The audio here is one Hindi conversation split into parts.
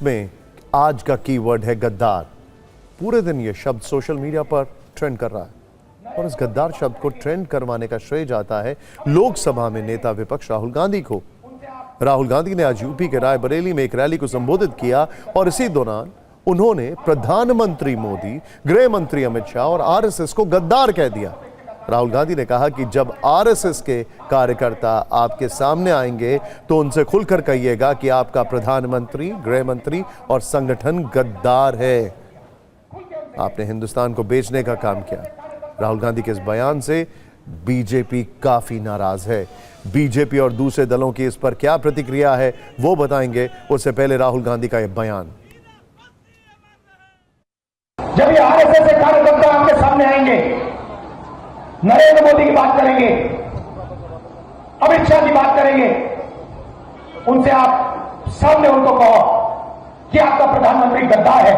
जिसमें आज का कीवर्ड है गद्दार। पूरे दिन ये शब्द सोशल मीडिया पर ट्रेंड कर रहा है और इस गद्दार शब्द को ट्रेंड करवाने का श्रेय जाता है लोकसभा में नेता विपक्ष राहुल गांधी को। राहुल गांधी ने आज यूपी के रायबरेली में एक रैली को संबोधित किया और इसी दौरान उन्होंने प्रधानमंत्री मोदी, गृह मंत्री अमित शाह और आरएसएस को गद्दार कह दिया। राहुल गांधी ने कहा कि जब आरएसएस के कार्यकर्ता आपके सामने आएंगे तो उनसे खुलकर कहिएगा कि आपका प्रधानमंत्री, गृह मंत्री और संगठन गद्दार है। आपने हिंदुस्तान को बेचने का काम किया। राहुल गांधी के इस बयान से बीजेपी काफी नाराज है। बीजेपी और दूसरे दलों की इस पर क्या प्रतिक्रिया है वो बताएंगे। उससे पहले राहुल गांधी का यह बयान। जब ये आरएसएस के कार्यकर्ता आपके सामने आएंगे, नरेंद्र मोदी की बात करेंगे, अमित शाह की बात करेंगे, उनसे आप सामने उनको कहो कि आपका प्रधानमंत्री गद्दार है,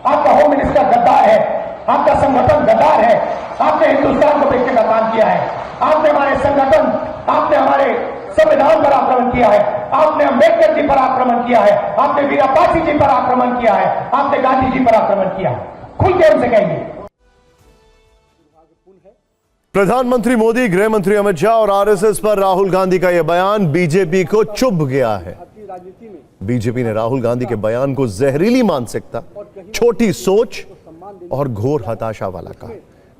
आपका होम मिनिस्टर गद्दार है, आपका संगठन गद्दार है, आपने हिंदुस्तान को बेचने का काम किया है, आपने हमारे संगठन, आपने हमारे संविधान पर आक्रमण किया है, आपने अंबेडकर जी पर आक्रमण किया है, आपने वीरापासी जी पर आक्रमण किया है, आपने गांधी जी पर आक्रमण किया है। खुल के उनसे कहेंगे। प्रधानमंत्री मोदी, गृह मंत्री अमित शाह और आरएसएस पर राहुल गांधी का यह बयान बीजेपी को चुभ गया है। बीजेपी ने राहुल गांधी के बयान को जहरीली मानसिकता, छोटी सोच और घोर हताशा वाला कहा।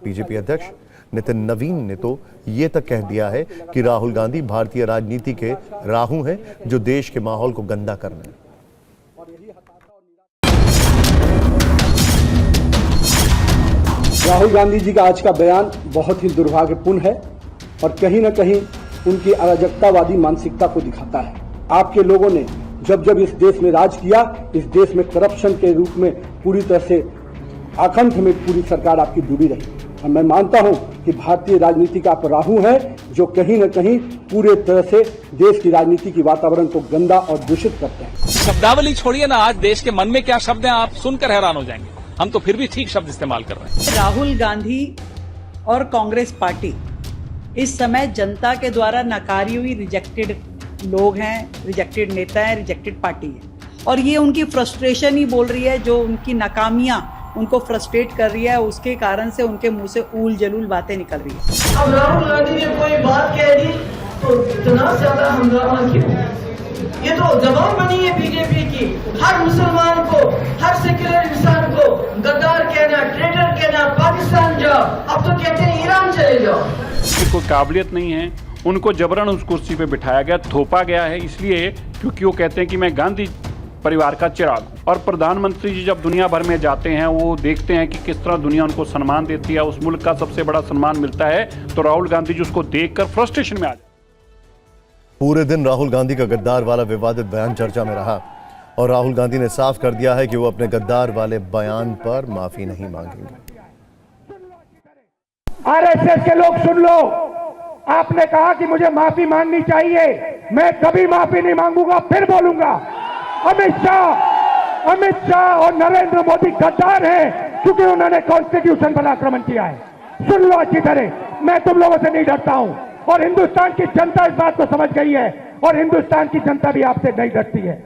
बीजेपी अध्यक्ष नितिन नवीन ने तो यह तक कह दिया है कि राहुल गांधी भारतीय राजनीति के राहु हैं जो देश के माहौल को गंदा कर रहे हैं। राहुल गांधी जी का आज का बयान बहुत ही दुर्भाग्यपूर्ण है और कहीं न कहीं उनकी अराजकतावादी मानसिकता को दिखाता है। आपके लोगों ने जब जब इस देश में राज किया, इस देश में करप्शन के रूप में पूरी तरह से आकंठ में पूरी सरकार आपकी डूबी रही और मैं मानता हूं कि भारतीय राजनीति का आप राहु है जो कहीं न कहीं पूरे तरह से देश की राजनीति की वातावरण को गंदा और दूषित करते हैं। शब्दावली छोड़िए ना, आज देश के मन में क्या शब्द हैं आप सुनकर हैरान हो जाएंगे। हम तो फिर भी ठीक शब्द इस्तेमाल कर रहे हैं। राहुल गांधी और कांग्रेस पार्टी इस समय जनता के द्वारा नकारी हुई रिजेक्टेड लोग हैं, रिजेक्टेड नेता हैं, रिजेक्टेड पार्टी है और ये उनकी फ्रस्ट्रेशन ही बोल रही है। जो उनकी नाकामियां उनको फ्रस्ट्रेट कर रही है, उसके कारण से उनके मुंह से ऊल जलूल बातें निकल रही है। अब राहुल गांधी ने कोई बात कह दी तो इतना ज्यादा हंगामा क्यों? ये तो जबान बनी है बीजेपी की। हर मुसलमान को, हर सेक्युलर इंसान को गद्दार कहना, ट्रेटर कहना, पाकिस्तान जाओ, अब तो कहते हैं ईरान चले जाओ। कोई काबिलियत नहीं है, उनको जबरन उस कुर्सी पे बिठाया गया, थोपा गया है इसलिए क्योंकि वो कहते हैं कि मैं गांधी परिवार का चिराग हूं। और प्रधानमंत्री जी जब दुनिया भर में जाते हैं वो देखते हैं कि किस तरह दुनिया उनको सम्मान देती है, उस मुल्क का सबसे बड़ा सम्मान मिलता है, तो राहुल गांधी जी उसको देखकर फ्रस्ट्रेशन में आ जाते। पूरे दिन राहुल गांधी का गद्दार वाला विवादित बयान चर्चा में रहा और राहुल गांधी ने साफ कर दिया है कि वो अपने गद्दार वाले बयान पर माफी नहीं मांगेंगे। आरएसएस के लोग सुन लो, आपने कहा कि मुझे माफी मांगनी चाहिए, मैं कभी माफी नहीं मांगूंगा, फिर बोलूंगा। अमित शाह और नरेंद्र मोदी गद्दार हैं क्योंकि उन्होंने कॉन्स्टिट्यूशन पर आक्रमण किया है। सुन लो अच्छी तरह, मैं तुम लोगों से नहीं डरता हूं और हिंदुस्तान की जनता इस बात को समझ गई है और हिंदुस्तान की जनता भी आपसे नहीं डरती है।